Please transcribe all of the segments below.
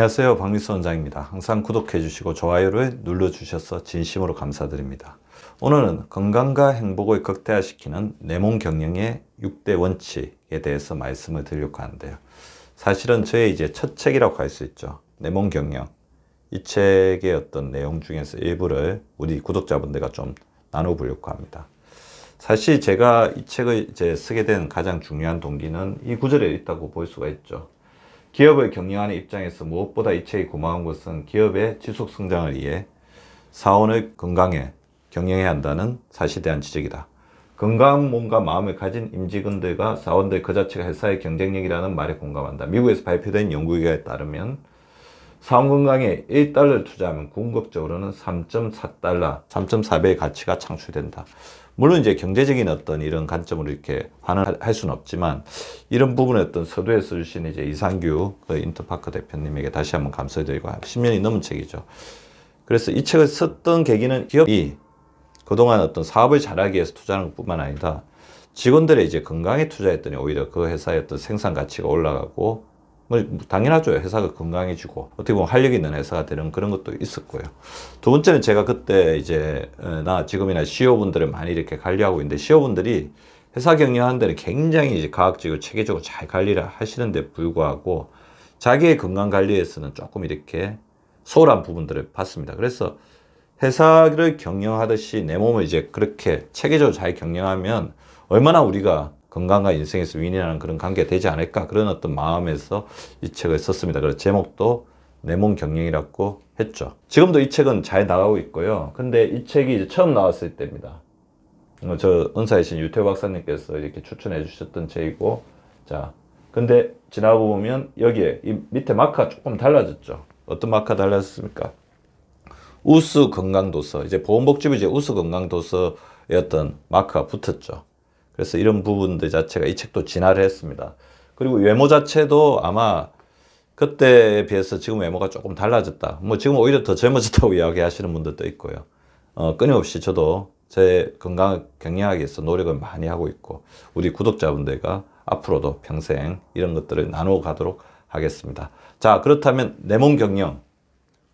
안녕하세요. 박미수 원장입니다. 항상 구독해 주시고 좋아요를 눌러 주셔서 진심으로 감사드립니다. 오늘은 건강과 행복을 극대화시키는 내 몸 경영의 6대 원칙에 대해서 말씀을 드리려고 하는데요. 사실은 저의 이제 첫 책이라고 할 수 있죠. 내 몸 경영. 이 책의 어떤 내용 중에서 일부를 우리 구독자분들과 좀 나눠보려고 합니다. 사실 제가 이 책을 이제 쓰게 된 가장 중요한 동기는 이 구절에 있다고 볼 수가 있죠. 기업을 경영하는 입장에서 무엇보다 이 책이 고마운 것은 기업의 지속 성장을 위해 사원을 건강에 경영해야 한다는 사실에 대한 지적이다. 건강한 몸과 마음을 가진 임직원들과 사원들 그 자체가 회사의 경쟁력이라는 말에 공감한다. 미국에서 발표된 연구 결과에 따르면 사원 건강에 1달러를 투자하면 궁극적으로는 3.4달러, 3.4배의 가치가 창출된다. 물론 이제 경제적인 어떤 이런 관점으로 이렇게 환원할 수는 없지만 이런 부분의 어떤 서두에서 주신 이제 이상규 그 인터파크 대표님에게 다시 한번 감사드리고 10년이 넘은 책이죠. 그래서 이 책을 썼던 계기는 기업이 그동안 어떤 사업을 잘하기 위해서 투자하는 것뿐만 아니라 직원들의 이제 건강에 투자했더니 오히려 그 회사의 어떤 생산 가치가 올라가고 뭐 당연하죠. 회사가 건강해지고 어떻게 보면 활력 있는 회사가 되는 그런 것도 있었고요. 두 번째는 제가 그때 이제 나 지금이나 CEO분들을 많이 이렇게 관리하고 있는데 CEO분들이 회사 경영하는 데는 굉장히 이제 과학적이고 체계적으로 잘 관리를 하시는데 불구하고 자기의 건강 관리에서는 조금 이렇게 소홀한 부분들을 봤습니다. 그래서 회사를 경영하듯이 내 몸을 이제 그렇게 체계적으로 잘 경영하면 얼마나 우리가 건강과 인생에서 윈이라는 그런 관계가 되지 않을까 그런 어떤 마음에서 이 책을 썼습니다. 그래서 제목도 내 몸 경영이라고 했죠. 지금도 이 책은 잘 나가고 있고요. 근데 이 책이 이제 처음 나왔을 때입니다. 저 은사이신 유태호 박사님께서 이렇게 추천해 주셨던 책이고, 자, 근데 지나고 보면 여기에 이 밑에 마크가 조금 달라졌죠. 어떤 마크가 달라졌습니까? 우수 건강도서, 이제 보건복지부 이제 우수 건강도서의 어떤 마크가 붙었죠. 그래서 이런 부분들 자체가 이 책도 진화를 했습니다. 그리고 외모 자체도 아마 그때에 비해서 지금 외모가 조금 달라졌다. 뭐 지금 오히려 더 젊어졌다고 이야기하시는 분들도 있고요. 끊임없이 저도 제 건강을 경영하기 위해서 노력을 많이 하고 있고 우리 구독자분들과 앞으로도 평생 이런 것들을 나누어 가도록 하겠습니다. 자, 그렇다면 내 몸 경영.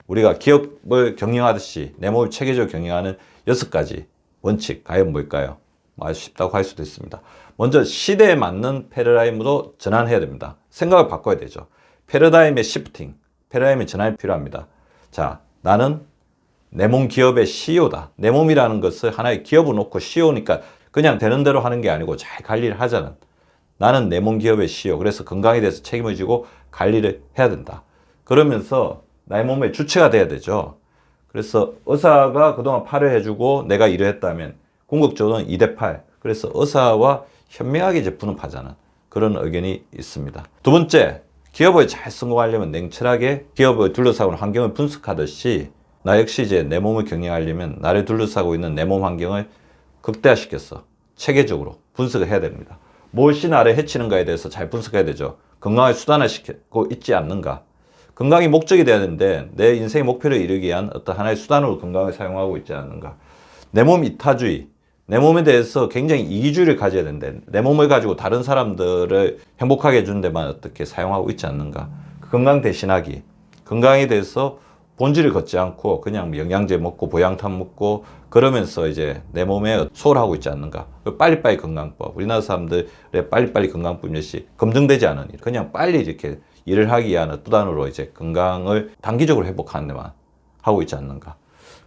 우리가 기업을 경영하듯이 내 몸을 체계적으로 경영하는 6가지 원칙 과연 뭘까요? 아주 쉽다고 할 수도 있습니다. 먼저 시대에 맞는 패러다임으로 전환해야 됩니다. 생각을 바꿔야 되죠. 패러다임의 시프팅, 패러다임의 전환이 필요합니다. 자, 나는 내 몸 기업의 CEO다. 내 몸이라는 것을 하나의 기업을 놓고 CEO니까 그냥 되는 대로 하는 게 아니고 잘 관리를 하자는. 나는 내 몸 기업의 CEO. 그래서 건강에 대해서 책임을 지고 관리를 해야 된다. 그러면서 나의 몸의 주체가 돼야 되죠. 그래서 의사가 그동안 팔을 해주고 내가 일을 했다면 궁극적으로는 2대8. 그래서 의사와 현명하게 이제 분업하자는 그런 의견이 있습니다. 두 번째, 기업을 잘 성공하려면 냉철하게 기업을 둘러싸고 있는 환경을 분석하듯이 나 역시 이제 내 몸을 경영하려면 나를 둘러싸고 있는 내 몸 환경을 극대화시켜서 체계적으로 분석을 해야 됩니다. 무엇이 나를 해치는가에 대해서 잘 분석해야 되죠. 건강을 수단화시키고 있지 않는가. 건강이 목적이 되어야 되는데 내 인생의 목표를 이루기 위한 어떤 하나의 수단으로 건강을 사용하고 있지 않는가. 내 몸 이타주의. 내 몸에 대해서 굉장히 이기주의를 가져야 되는데 내 몸을 가지고 다른 사람들을 행복하게 해주는 데만 어떻게 사용하고 있지 않는가. 건강 대신하기. 건강에 대해서 본질을 걷지 않고 그냥 영양제 먹고 보양탄 먹고 그러면서 이제 내 몸에 소홀하고 있지 않는가. 빨리빨리 건강법. 우리나라 사람들의 빨리빨리 건강법 역시 검증되지 않은 일. 그냥 빨리 이렇게 일을 하기 위한 수단으로 이제 건강을 단기적으로 회복하는 데만 하고 있지 않는가.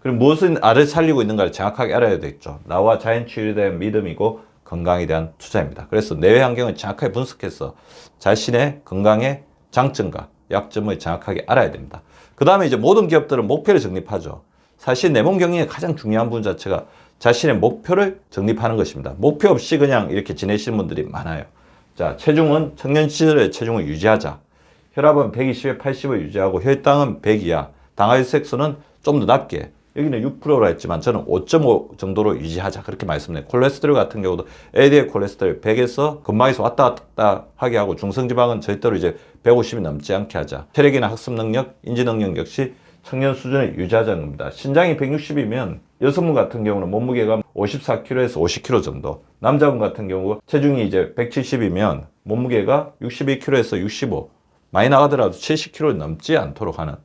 그리고 무엇은 나를 살리고 있는가를 정확하게 알아야 되겠죠. 나와 자연 치유에 대한 믿음이고 건강에 대한 투자입니다. 그래서 내외 환경을 정확하게 분석해서 자신의 건강의 장점과 약점을 정확하게 알아야 됩니다. 그 다음에 이제 모든 기업들은 목표를 정립하죠. 사실 내 몸 경영의 가장 중요한 부분 자체가 자신의 목표를 정립하는 것입니다. 목표 없이 그냥 이렇게 지내시는 분들이 많아요. 자, 체중은 청년 시절의 체중을 유지하자. 혈압은 120에 80을 유지하고 혈당은 100 이하. 당화혈색소는 좀 더 낮게. 여기는 6%라 했지만 저는 5.5 정도로 유지하자 그렇게 말씀드려요. 콜레스테롤 같은 경우도 LDL 콜레스테롤 100에서 건망에서 왔다 갔다 하게 하고 중성지방은 절대로 이제 150이 넘지 않게 하자. 체력이나 학습 능력, 인지 능력 역시 청년 수준을 유지하자는 겁니다. 신장이 160이면 여성분 같은 경우는 몸무게가 54kg에서 50kg 정도. 남자분 같은 경우 체중이 이제 170이면 몸무게가 61kg에서 65. 많이 나가더라도 70kg 넘지 않도록 하는,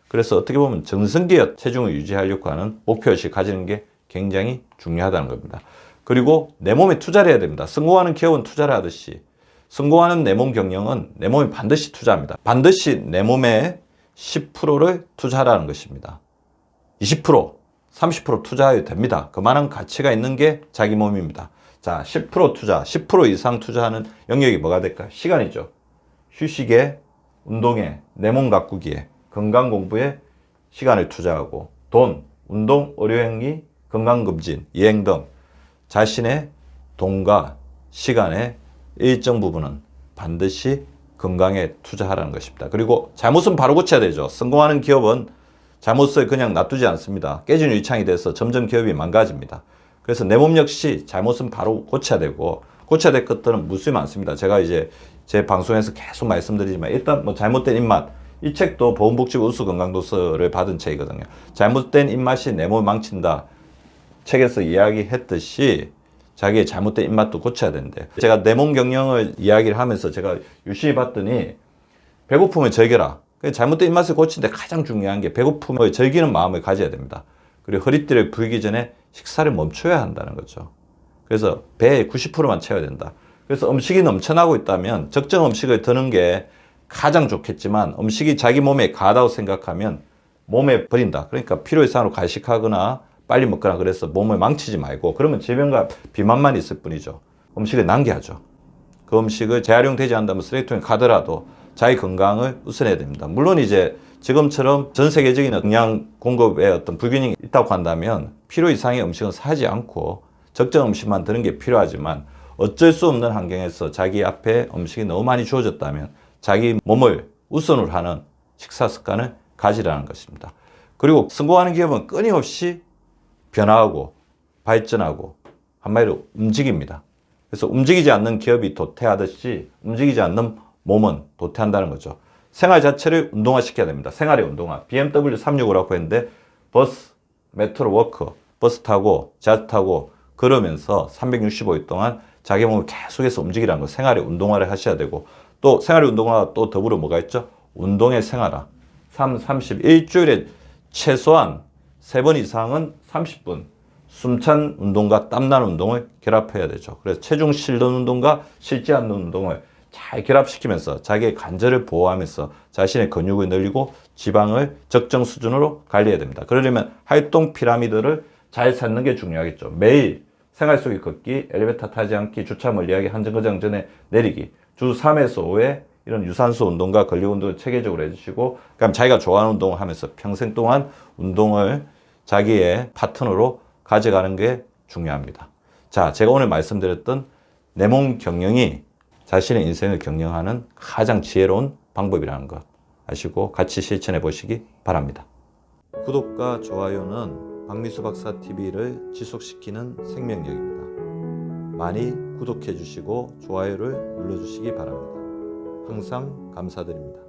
그래서 어떻게 보면 정성기의 체중을 유지하려고 하는 목표의식 가지는 게 굉장히 중요하다는 겁니다. 그리고 내 몸에 투자를 해야 됩니다. 성공하는 기업은 투자를 하듯이 성공하는 내 몸 경영은 내 몸에 반드시 투자합니다. 반드시 내 몸에 10%를 투자하라는 것입니다. 20%, 30% 투자해도 됩니다. 그만한 가치가 있는 게 자기 몸입니다. 자, 10% 투자, 10% 이상 투자하는 영역이 뭐가 될까요? 시간이죠. 휴식에, 운동에, 내 몸 가꾸기에, 건강 공부에 시간을 투자하고, 돈, 운동, 의료행위, 건강검진, 여행 등 자신의 돈과 시간의 일정 부분은 반드시 건강에 투자하라는 것입니다. 그리고 잘못은 바로 고쳐야 되죠. 성공하는 기업은 잘못을 그냥 놔두지 않습니다. 깨진 유리창이 돼서 점점 기업이 망가집니다. 그래서 내 몸 역시 잘못은 바로 고쳐야 되고, 고쳐야 될 것들은 무수히 많습니다. 제가 이제 제 방송에서 계속 말씀드리지만, 일단 뭐 잘못된 입맛, 이 책도 보건복지부 우수 건강도서를 받은 책이거든요. 잘못된 입맛이 내 몸을 망친다. 책에서 이야기했듯이 자기의 잘못된 입맛도 고쳐야 되는데, 제가 내 몸 경영을 이야기를 하면서 제가 유심히 봤더니 배고픔을 즐겨라. 잘못된 입맛을 고치는데 가장 중요한 게 배고픔을 즐기는 마음을 가져야 됩니다. 그리고 허리띠를 불기 전에 식사를 멈춰야 한다는 거죠. 그래서 배의 90%만 채워야 된다. 그래서 음식이 넘쳐나고 있다면 적정 음식을 드는 게 가장 좋겠지만, 음식이 자기 몸에 가다고 생각하면 몸에 버린다. 그러니까 필요 이상으로 간식하거나 빨리 먹거나 그래서 몸을 망치지 말고, 그러면 질병과 비만만 있을 뿐이죠. 음식을 낭비하죠. 그 음식을 재활용되지 않는다면 쓰레기통에 가더라도 자기 건강을 우선해야 됩니다. 물론 이제 지금처럼 전 세계적인 영양 공급에 어떤 불균형이 있다고 한다면 필요 이상의 음식은 사지 않고 적정 음식만 드는 게 필요하지만, 어쩔 수 없는 환경에서 자기 앞에 음식이 너무 많이 주어졌다면 자기 몸을 우선으로 하는 식사 습관을 가지라는 것입니다. 그리고 성공하는 기업은 끊임없이 변화하고 발전하고 한마디로 움직입니다. 그래서 움직이지 않는 기업이 도태하듯이 움직이지 않는 몸은 도태한다는 거죠. 생활 자체를 운동화시켜야 됩니다. 생활의 운동화. BMW 365라고 했는데 버스, 메트로 워크, 버스 타고 지하철 타고 그러면서 365일 동안 자기 몸을 계속해서 움직이라는 거, 생활의 운동화를 하셔야 되고, 또 생활의 운동화와 또 더불어 뭐가 있죠? 운동의 생활화. 30, 일주일에 최소한 3번 이상은 30분 숨찬 운동과 땀나는 운동을 결합해야 되죠. 그래서 체중 실는 운동과 실지 않는 운동을 잘 결합시키면서 자기의 관절을 보호하면서 자신의 근육을 늘리고 지방을 적정 수준으로 관리해야 됩니다. 그러려면 활동 피라미드를 잘 찾는 게 중요하겠죠. 매일 생활 속의 걷기, 엘리베이터 타지 않기, 주차 멀리하기, 한 정거장 전에 내리기, 주 3에서 5회 이런 유산소 운동과 근력 운동을 체계적으로 해주시고, 그럼 자기가 좋아하는 운동을 하면서 평생 동안 운동을 자기의 파트너로 가져가는 게 중요합니다. 자, 제가 오늘 말씀드렸던 내 몸 경영이 자신의 인생을 경영하는 가장 지혜로운 방법이라는 것 아시고 같이 실천해 보시기 바랍니다. 구독과 좋아요는 박미수 박사 TV를 지속시키는 생명력입니다. 많이 구독해 주시고 좋아요를 눌러 주시기 바랍니다. 항상 감사드립니다.